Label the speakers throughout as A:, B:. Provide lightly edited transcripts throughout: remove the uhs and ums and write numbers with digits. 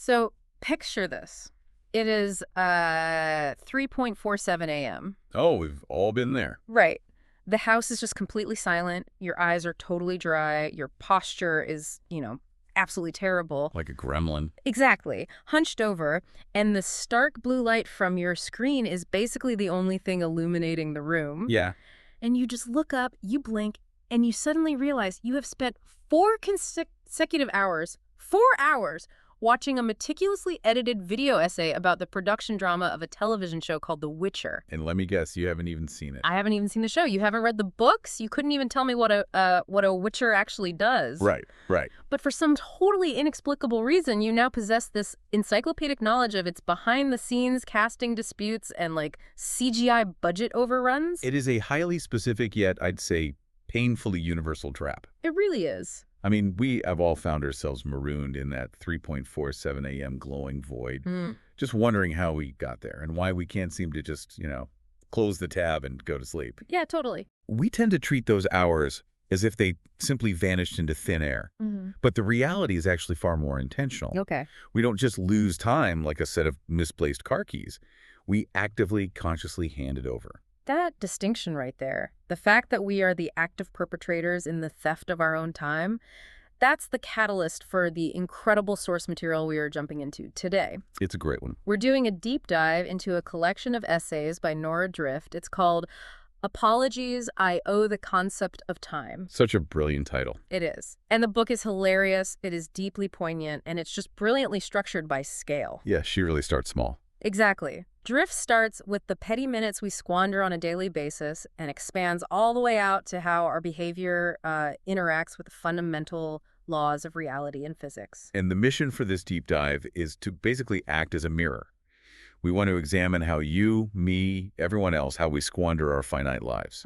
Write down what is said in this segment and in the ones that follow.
A: So picture this. It is 3:47 a.m.
B: Oh, we've all been there.
A: Right. The house is just completely silent. Your eyes are totally dry. Your posture is, absolutely terrible.
B: Like a gremlin.
A: Exactly. Hunched over, and the stark blue light from your screen is basically the only thing illuminating the room.
B: Yeah.
A: And you just look up, you blink, and you suddenly realize you have spent 4 consecutive hours, 4 hours, watching a meticulously edited video essay about the production drama of a television show called The Witcher.
B: And let me guess, you haven't even seen it.
A: I haven't even seen the show. You haven't read the books? You couldn't even tell me what a Witcher actually does.
B: Right.
A: But for some totally inexplicable reason, you now possess this encyclopedic knowledge of its behind-the-scenes casting disputes and, CGI budget overruns.
B: It is a highly specific yet, I'd say, painfully universal trap.
A: It really is.
B: I mean, we have all found ourselves marooned in that 3:47 a.m. glowing void, just wondering how we got there and why we can't seem to just, close the tab and go to sleep.
A: Yeah, totally.
B: We tend to treat those hours as if they simply vanished into thin air. But the reality is actually far more intentional.
A: Okay.
B: We don't just lose time like a set of misplaced car keys. We actively, consciously hand it over.
A: That distinction right there, the fact that we are the active perpetrators in the theft of our own time, that's the catalyst for the incredible source material we are jumping into today.
B: It's a great one.
A: We're doing a deep dive into a collection of essays by Nora Drift. It's called Apologies, I Owe the Concept of Time.
B: Such a brilliant title.
A: It is. And the book is hilarious, it is deeply poignant, and it's just brilliantly structured by scale.
B: Yeah, she really starts small.
A: Exactly. Drift starts with the petty minutes we squander on a daily basis and expands all the way out to how our behavior interacts with the fundamental laws of reality and physics.
B: And the mission for this deep dive is to basically act as a mirror. We want to examine how you, me, everyone else, how we squander our finite lives.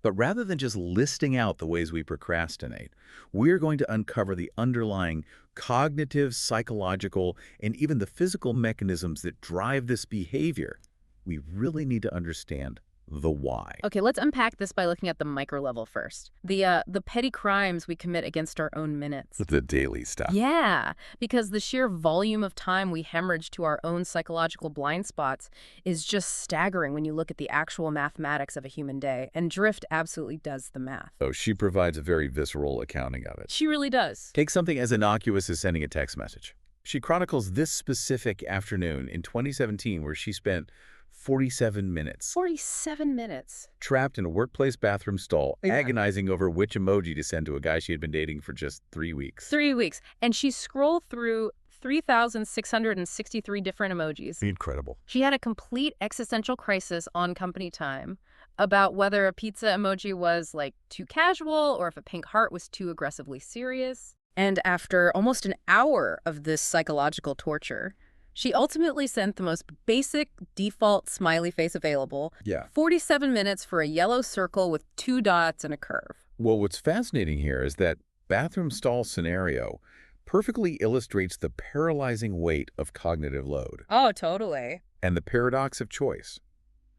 B: But rather than just listing out the ways we procrastinate, we're going to uncover the underlying cognitive, psychological, and even the physical mechanisms that drive this behavior. We really need to understand the why.
A: Okay, let's unpack this by looking at the micro level first. The petty crimes we commit against our own minutes.
B: The daily stuff.
A: Yeah, because the sheer volume of time we hemorrhage to our own psychological blind spots is just staggering when you look at the actual mathematics of a human day, and Drift absolutely does the math.
B: Oh, she provides a very visceral accounting of it.
A: She really does.
B: Take something as innocuous as sending a text message. She chronicles this specific afternoon in 2017 where she spent 47 minutes.
A: 47 minutes.
B: Trapped in a workplace bathroom stall, agonizing over which emoji to send to a guy she had been dating for just 3 weeks.
A: 3 weeks. And she scrolled through 3,663 different emojis.
B: Incredible.
A: She had a complete existential crisis on company time about whether a pizza emoji was, too casual or if a pink heart was too aggressively serious. And after almost an hour of this psychological torture, she ultimately sent the most basic default smiley face available.
B: Yeah.
A: 47 minutes for a yellow circle with 2 dots and a curve.
B: Well, what's fascinating here is that bathroom stall scenario perfectly illustrates the paralyzing weight of cognitive load.
A: Oh, totally.
B: And the paradox of choice.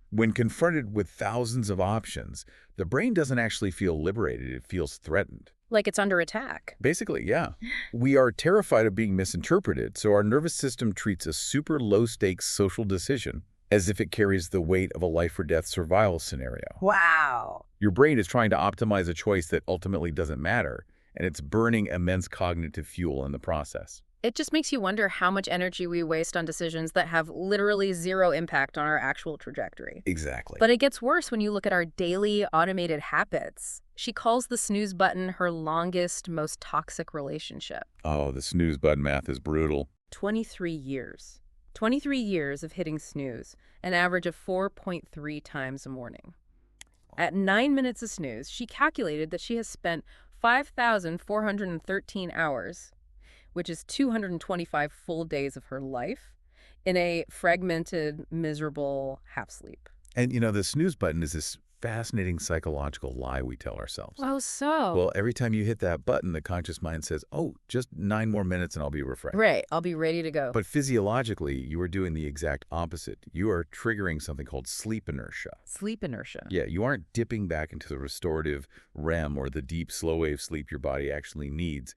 B: When confronted with thousands of options, the brain doesn't actually feel liberated, it feels threatened.
A: Like it's under attack.
B: Basically, yeah. We are terrified of being misinterpreted, so our nervous system treats a super low-stakes social decision as if it carries the weight of a life-or-death survival scenario.
A: Wow.
B: Your brain is trying to optimize a choice that ultimately doesn't matter, and it's burning immense cognitive fuel in the process.
A: It just makes you wonder how much energy we waste on decisions that have literally zero impact on our actual trajectory.
B: Exactly.
A: But it gets worse when you look at our daily automated habits. She calls the snooze button her longest, most toxic relationship.
B: Oh, the snooze button math is brutal.
A: 23 years. 23 years of hitting snooze, an average of 4.3 times a morning. At 9 minutes of snooze, she calculated that she has spent 5,413 hours, which is 225 full days of her life, in a fragmented, miserable half-sleep.
B: And, the snooze button is this fascinating psychological lie we tell ourselves.
A: Oh, so?
B: Well, every time you hit that button, the conscious mind says, oh, just 9 more minutes and I'll be refreshed.
A: Right, I'll be ready to go.
B: But physiologically, you are doing the exact opposite. You are triggering something called sleep inertia.
A: Sleep inertia.
B: Yeah, you aren't dipping back into the restorative REM or the deep, slow-wave sleep your body actually needs.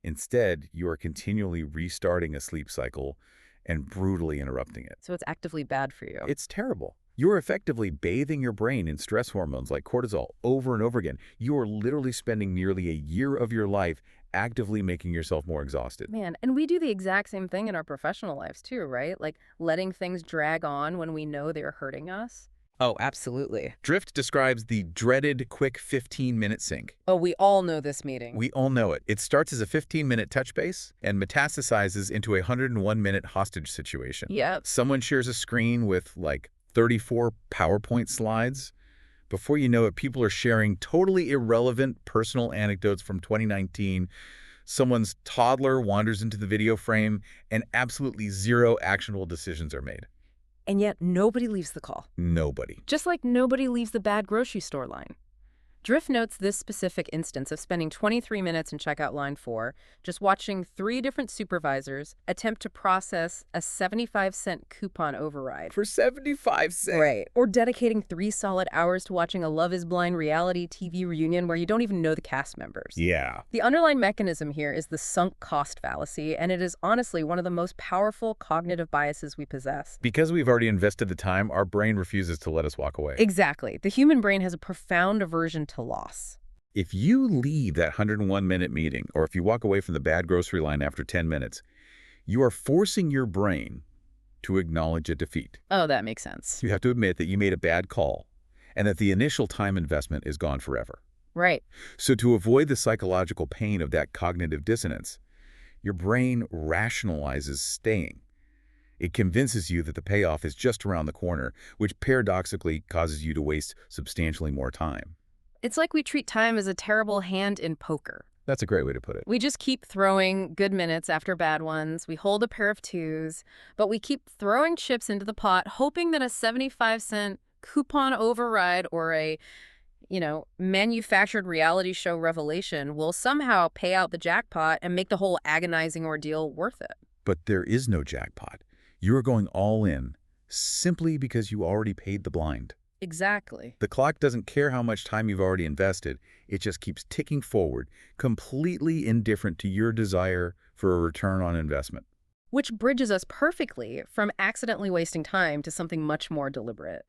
B: Instead, you are continually restarting a sleep cycle and brutally interrupting it.
A: So it's actively bad for you.
B: It's terrible. You're effectively bathing your brain in stress hormones like cortisol over and over again. You are literally spending nearly a year of your life actively making yourself more exhausted.
A: Man, and we do the exact same thing in our professional lives too, right? Like letting things drag on when we know they're hurting us.
B: Oh, absolutely. Drift describes the dreaded quick 15-minute sync.
A: Oh, we all know this meeting.
B: We all know it. It starts as a 15-minute touch base and metastasizes into a 101-minute hostage situation.
A: Yep.
B: Someone shares a screen with like 34 PowerPoint slides. Before you know it, people are sharing totally irrelevant personal anecdotes from 2019. Someone's toddler wanders into the video frame, and absolutely zero actionable decisions are made.
A: And yet nobody leaves the call.
B: Nobody.
A: Just like nobody leaves the bad grocery store line. Drift notes this specific instance of spending 23 minutes in checkout line 4, just watching 3 different supervisors attempt to process a 75-cent coupon override.
B: For 75 cents?
A: Right. Or dedicating 3 solid hours to watching a Love is Blind reality TV reunion where you don't even know the cast members.
B: Yeah.
A: The underlying mechanism here is the sunk cost fallacy, and it is honestly one of the most powerful cognitive biases we possess.
B: Because we've already invested the time, our brain refuses to let us walk away.
A: Exactly. The human brain has a profound aversion to loss.
B: If you leave that 101-minute meeting, or if you walk away from the bad grocery line after 10 minutes, you are forcing your brain to acknowledge a defeat.
A: Oh, that makes sense.
B: You have to admit that you made a bad call and that the initial time investment is gone forever.
A: Right.
B: So to avoid the psychological pain of that cognitive dissonance, your brain rationalizes staying. It convinces you that the payoff is just around the corner, which paradoxically causes you to waste substantially more time.
A: It's like we treat time as a terrible hand in poker.
B: That's a great way to put it.
A: We just keep throwing good minutes after bad ones. We hold a pair of 2s, but we keep throwing chips into the pot, hoping that a 75-cent coupon override or a, manufactured reality show revelation will somehow pay out the jackpot and make the whole agonizing ordeal worth it.
B: But there is no jackpot. You are going all in simply because you already paid the blind.
A: Exactly.
B: The clock doesn't care how much time you've already invested. It just keeps ticking forward, completely indifferent to your desire for a return on investment.
A: Which bridges us perfectly from accidentally wasting time to something much more deliberate.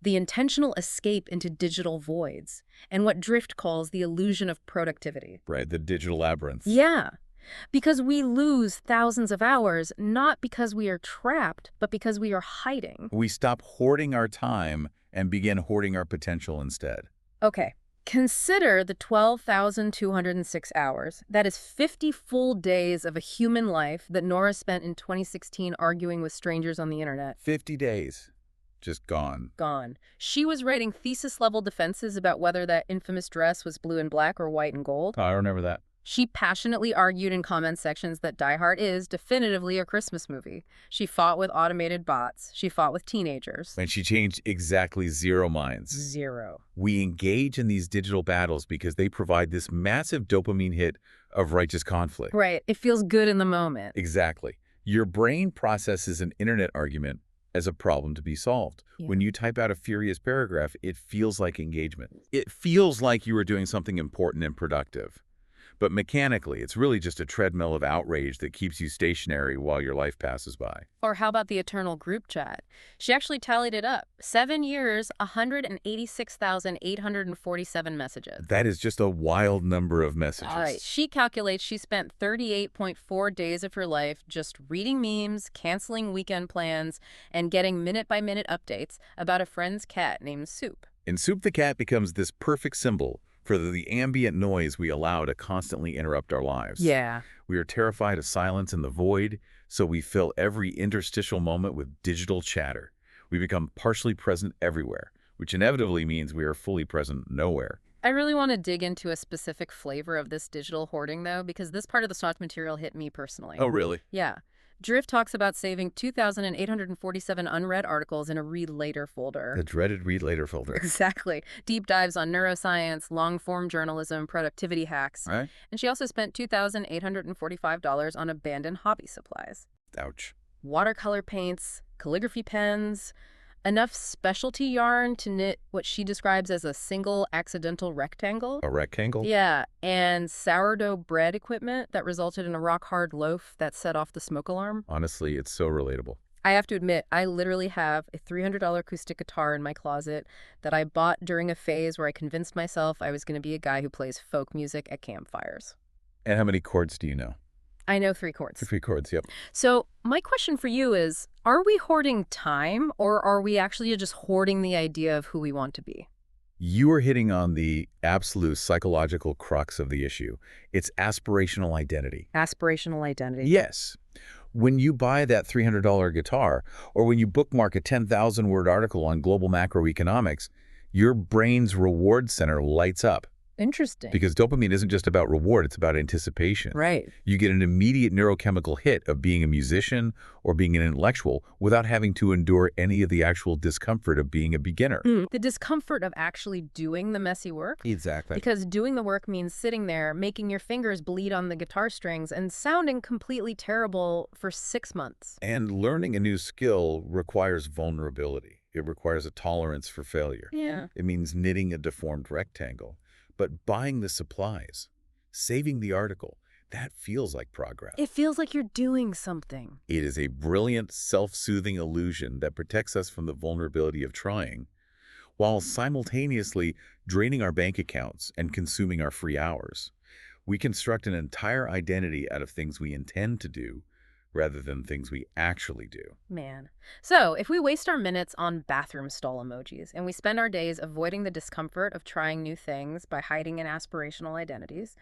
A: The intentional escape into digital voids, and what Drift calls the illusion of productivity.
B: Right, the digital labyrinth.
A: Yeah. Because we lose thousands of hours, not because we are trapped, but because we are hiding.
B: We stop hoarding our time and begin hoarding our potential instead.
A: Okay. Consider the 12,206 hours. That is 50 full days of a human life that Nora spent in 2016 arguing with strangers on the internet.
B: 50 days. Just gone.
A: Gone. She was writing thesis-level defenses about whether that infamous dress was blue and black or white and gold.
B: Oh, I remember that.
A: She passionately argued in comment sections that Die Hard is definitively a Christmas movie. She fought with automated bots. She fought with teenagers.
B: And she changed exactly 0 minds.
A: 0.
B: We engage in these digital battles because they provide this massive dopamine hit of righteous conflict.
A: Right. It feels good in the moment.
B: Exactly. Your brain processes an internet argument as a problem to be solved.
A: Yeah.
B: When you type out a furious paragraph, it feels like engagement. It feels like you are doing something important and productive. But mechanically, it's really just a treadmill of outrage that keeps you stationary while your life passes by.
A: Or how about the eternal group chat? She actually tallied it up. 7 years, 186,847 messages.
B: That is just a wild number of messages.
A: She calculates she spent 38.4 days of her life just reading memes, canceling weekend plans, and getting minute-by-minute updates about a friend's cat named Soup.
B: And Soup the cat becomes this perfect symbol for the ambient noise we allow to constantly interrupt our lives.
A: Yeah.
B: We are terrified of silence and the void, so we fill every interstitial moment with digital chatter. We become partially present everywhere, which inevitably means we are fully present nowhere.
A: I really want to dig into a specific flavor of this digital hoarding, though, because this part of the source material hit me personally.
B: Oh, really?
A: Yeah. Drift talks about saving 2,847 unread articles in a Read Later folder.
B: The dreaded Read Later folder.
A: Exactly. Deep dives on neuroscience, long-form journalism, productivity hacks.
B: Right.
A: And she also spent $2,845 on abandoned hobby supplies.
B: Ouch.
A: Watercolor paints, calligraphy pens, Enough specialty yarn to knit what she describes as a single accidental rectangle.
B: A rectangle?
A: Yeah, and sourdough bread equipment that resulted in a rock-hard loaf that set off the smoke alarm.
B: Honestly, it's so relatable.
A: I have to admit, I literally have a $300 acoustic guitar in my closet that I bought during a phase where I convinced myself I was going to be a guy who plays folk music at campfires.
B: And how many chords do you know?
A: I know 3 chords.
B: 3 chords, yep.
A: So my question for you is, are we hoarding time, or are we actually just hoarding the idea of who we want to be?
B: You are hitting on the absolute psychological crux of the issue. It's aspirational identity.
A: Aspirational identity.
B: Yes. When you buy that $300 guitar, or when you bookmark a 10,000-word article on global macroeconomics, your brain's reward center lights up.
A: Interesting.
B: Because dopamine isn't just about reward, it's about anticipation.
A: Right.
B: You get an immediate neurochemical hit of being a musician or being an intellectual without having to endure any of the actual discomfort of being a beginner.
A: The discomfort of actually doing the messy work.
B: Exactly.
A: Because doing the work means sitting there, making your fingers bleed on the guitar strings, and sounding completely terrible for 6 months.
B: And learning a new skill requires vulnerability. It requires a tolerance for failure.
A: Yeah.
B: It means knitting a deformed rectangle. But buying the supplies, saving the article, that feels like progress.
A: It feels like you're doing something.
B: It is a brilliant, self-soothing illusion that protects us from the vulnerability of trying, while simultaneously draining our bank accounts and consuming our free hours. We construct an entire identity out of things we intend to do, rather than things we actually do.
A: Man. So, if we waste our minutes on bathroom stall emojis and we spend our days avoiding the discomfort of trying new things by hiding in aspirational identities,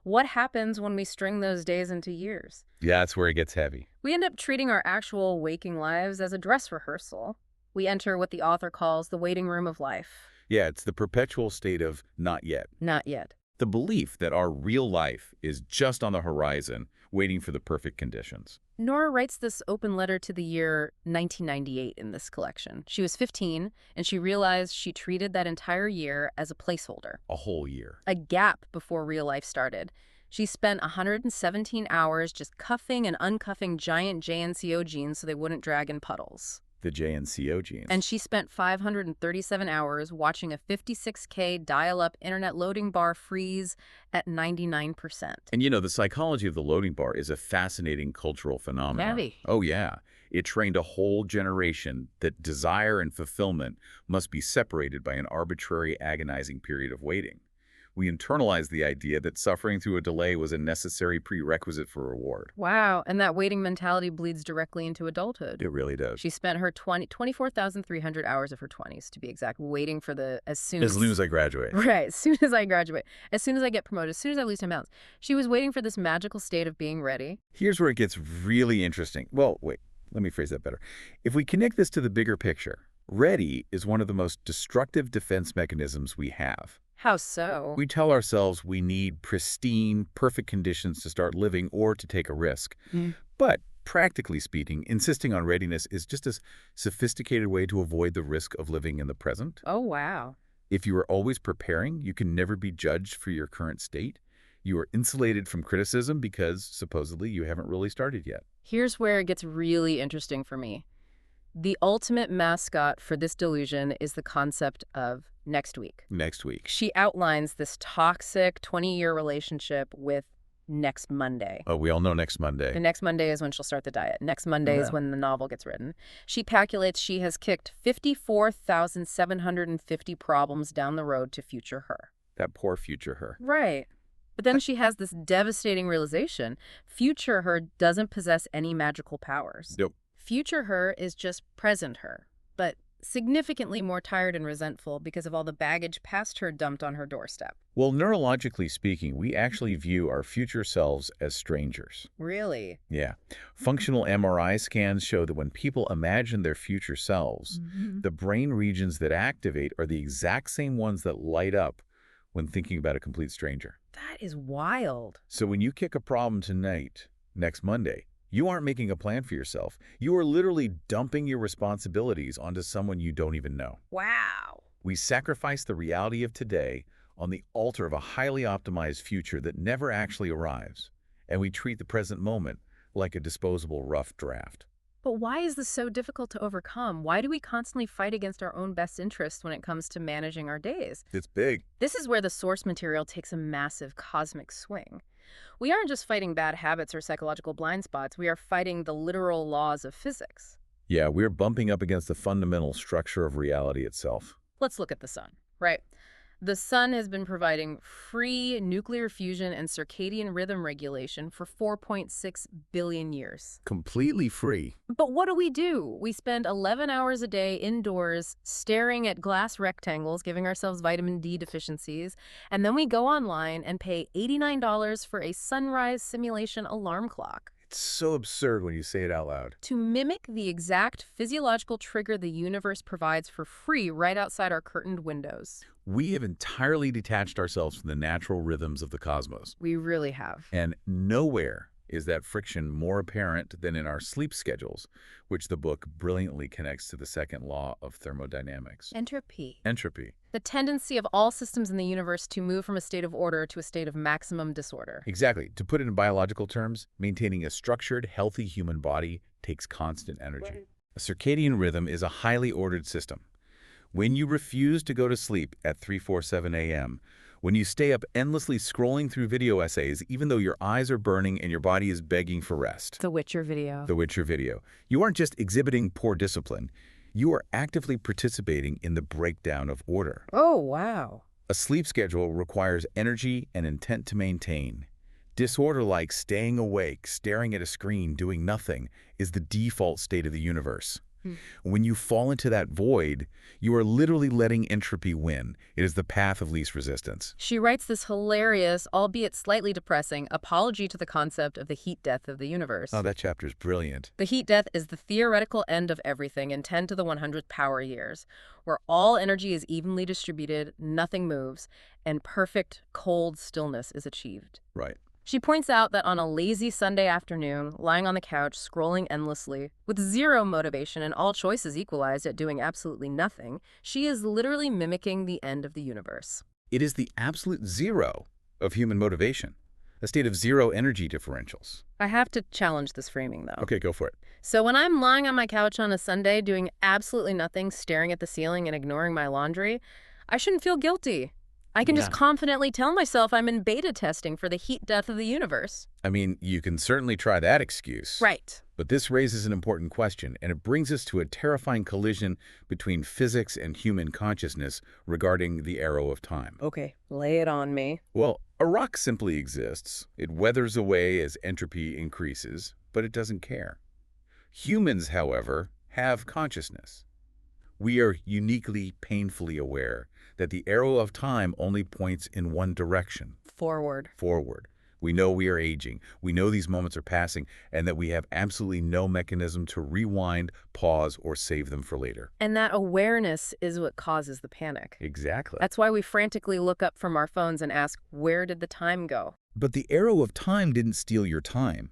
A: what happens when we string those days into years?
B: Yeah, that's where it gets heavy.
A: We end up treating our actual waking lives as a dress rehearsal. We enter what the author calls the waiting room of life.
B: Yeah, it's the perpetual state of not yet.
A: Not yet.
B: The belief that our real life is just on the horizon, waiting for the perfect conditions.
A: Nora writes this open letter to the year 1998 in this collection. She was 15, and she realized she treated that entire year as a placeholder.
B: A whole year.
A: A gap before real life started. She spent 117 hours just cuffing and uncuffing giant JNCO jeans so they wouldn't drag in puddles.
B: The JNCO genes.
A: And she spent 537 hours watching a 56K dial-up internet loading bar freeze at 99%.
B: And you know, the psychology of the loading bar is a fascinating cultural phenomenon.
A: Heavy.
B: Oh, yeah. It trained a whole generation that desire and fulfillment must be separated by an arbitrary, agonizing period of waiting. We internalized the idea that suffering through a delay was a necessary prerequisite for reward.
A: Wow, and that waiting mentality bleeds directly into adulthood.
B: It really does.
A: She spent her 24,300 hours of her 20s, to be exact, waiting for the
B: As soon as I graduate.
A: Right, as soon as I graduate, as soon as I get promoted, as soon as I lose 10 pounds. She was waiting for this magical state of being ready.
B: Here's where it gets really interesting. Well, wait, let me phrase that better. If we connect this to the bigger picture, ready is one of the most destructive defense mechanisms we have.
A: How so?
B: We tell ourselves we need pristine, perfect conditions to start living or to take a risk. But practically speaking, insisting on readiness is just a sophisticated way to avoid the risk of living in the present.
A: Oh, wow.
B: If you are always preparing, you can never be judged for your current state. You are insulated from criticism because, supposedly, you haven't really started yet.
A: Here's where it gets really interesting for me. The ultimate mascot for this delusion is the concept of next week.
B: Next week.
A: She outlines this toxic 20-year relationship with next Monday.
B: Oh, we all know next Monday.
A: The next Monday is when she'll start the diet. Next Monday is when the novel gets written. She calculates she has kicked 54,750 problems down the road to future her.
B: That poor future her.
A: Right. But then she has this devastating realization. Future her doesn't possess any magical powers.
B: Nope.
A: Future her is just present her, but significantly more tired and resentful because of all the baggage past her dumped on her doorstep.
B: Well, neurologically speaking, we actually view our future selves as strangers.
A: Really?
B: Yeah. Functional MRI scans show that when people imagine their future selves, the brain regions that activate are the exact same ones that light up when thinking about a complete stranger.
A: That is wild.
B: So when you kick a problem tonight, next Monday, you aren't making a plan for yourself. You are literally dumping your responsibilities onto someone you don't even know.
A: Wow.
B: We sacrifice the reality of today on the altar of a highly optimized future that never actually arrives, and we treat the present moment like a disposable rough draft.
A: But why is this so difficult to overcome? Why do we constantly fight against our own best interests when it comes to managing our days?
B: It's big.
A: This is where the source material takes a massive cosmic swing. We aren't just fighting bad habits or psychological blind spots, we are fighting the literal laws of physics.
B: Yeah, we're bumping up against the fundamental structure of reality itself.
A: Let's look at the sun, right? The sun has been providing free nuclear fusion and circadian rhythm regulation for 4.6 billion years.
B: Completely free.
A: But what do? We spend 11 hours a day indoors staring at glass rectangles, giving ourselves vitamin D deficiencies, and then we go online and pay $89 for a sunrise simulation alarm clock.
B: It's so absurd when you say it out loud.
A: To mimic the exact physiological trigger the universe provides for free right outside our curtained windows.
B: We have entirely detached ourselves from the natural rhythms of the cosmos.
A: We really have.
B: And nowhere is that friction more apparent than in our sleep schedules, which the book brilliantly connects to the second law of thermodynamics.
A: Entropy.
B: Entropy.
A: The tendency of all systems in the universe to move from a state of order to a state of maximum disorder.
B: Exactly. To put it in biological terms, maintaining a structured, healthy human body takes constant energy.
A: Right.
B: A circadian rhythm is a highly ordered system. When you refuse to go to sleep at 3:47 a.m., when you stay up endlessly scrolling through video essays, even though your eyes are burning and your body is begging for rest.
A: The Witcher video.
B: The Witcher video. You aren't just exhibiting poor discipline. You are actively participating in the breakdown of order.
A: Oh, wow.
B: A sleep schedule requires energy and intent to maintain. Disorder like staying awake, staring at a screen, doing nothing, is the default state of the universe. When you fall into that void, you are literally letting entropy win. It is the path of least resistance.
A: She writes this hilarious, albeit slightly depressing, apology to the concept of the heat death of the universe.
B: Oh, that chapter is brilliant.
A: The heat death is the theoretical end of everything in 10 to the 100th power years, where all energy is evenly distributed, nothing moves, and perfect, cold stillness is achieved.
B: Right.
A: She points out that on a lazy Sunday afternoon, lying on the couch, scrolling endlessly, with zero motivation and all choices equalized at doing absolutely nothing, she is literally mimicking the end of the universe.
B: It is the absolute zero of human motivation, a state of zero energy differentials.
A: I have to challenge this framing, though.
B: Okay, go for it.
A: So when I'm lying on my couch on a Sunday doing absolutely nothing, staring at the ceiling and ignoring my laundry, I shouldn't feel guilty. I can just confidently tell myself I'm in beta testing for the heat death of the universe.
B: I mean, you can certainly try that excuse.
A: Right.
B: But this raises an important question, and it brings us to a terrifying collision between physics and human consciousness regarding the arrow of time.
A: Okay, lay it on me.
B: Well, a rock simply exists. It weathers away as entropy increases, but it doesn't care. Humans, however, have consciousness. We are uniquely, painfully aware that the arrow of time only points in one direction.
A: Forward.
B: Forward. We know we are aging. We know these moments are passing, and that we have absolutely no mechanism to rewind, pause, or save them for later.
A: And that awareness is what causes the panic.
B: Exactly.
A: That's why we frantically look up from our phones and ask, where did the time go?
B: But the arrow of time didn't steal your time.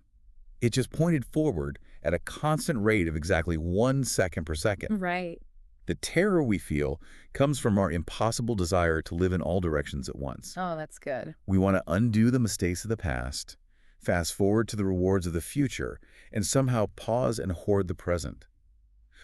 B: It just pointed forward at a constant rate of exactly 1 second per second.
A: Right.
B: The terror we feel comes from our impossible desire to live in all directions at once.
A: Oh, that's good.
B: We want to undo the mistakes of the past, fast forward to the rewards of the future, and somehow pause and hoard the present.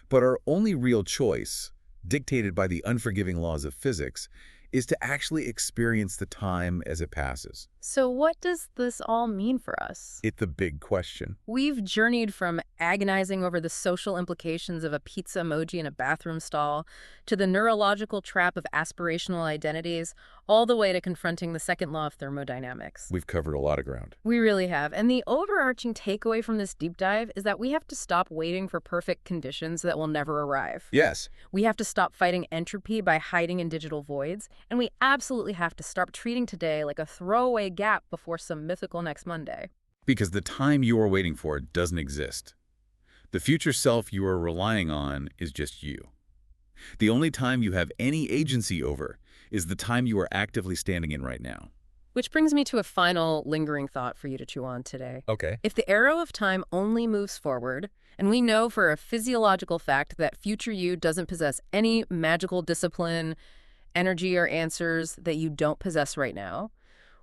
B: But our only real choice, dictated by the unforgiving laws of physics, is to actually experience the time as it passes.
A: So what does this all mean for us?
B: It's the big question.
A: We've journeyed from agonizing over the social implications of a pizza emoji in a bathroom stall to the neurological trap of aspirational identities, all the way to confronting the second law of thermodynamics.
B: We've covered a lot of ground.
A: We really have. And the overarching takeaway from this deep dive is that we have to stop waiting for perfect conditions that will never arrive.
B: Yes.
A: We have to stop fighting entropy by hiding in digital voids, and we absolutely have to start treating today like a throwaway gap before some mythical next Monday.
B: Because the time you are waiting for doesn't exist. The future self you are relying on is just you. The only time you have any agency over is the time you are actively standing in right now.
A: Which brings me to a final lingering thought for you to chew on today.
B: Okay.
A: If the arrow of time only moves forward, and we know for a physiological fact that future you doesn't possess any magical discipline, energy, or answers that you don't possess right now,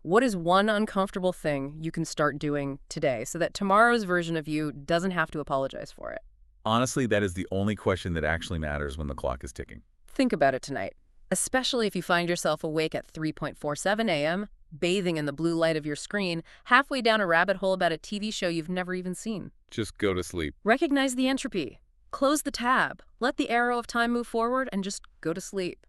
A: what is one uncomfortable thing you can start doing today so that tomorrow's version of you doesn't have to apologize for it?
B: Honestly, that is the only question that actually matters when the clock is ticking.
A: Think about it tonight, especially if you find yourself awake at 3:47 a.m., bathing in the blue light of your screen, halfway down a rabbit hole about a TV show you've never even seen.
B: Just go to sleep.
A: Recognize the entropy. Close the tab. Let the arrow of time move forward and just go to sleep.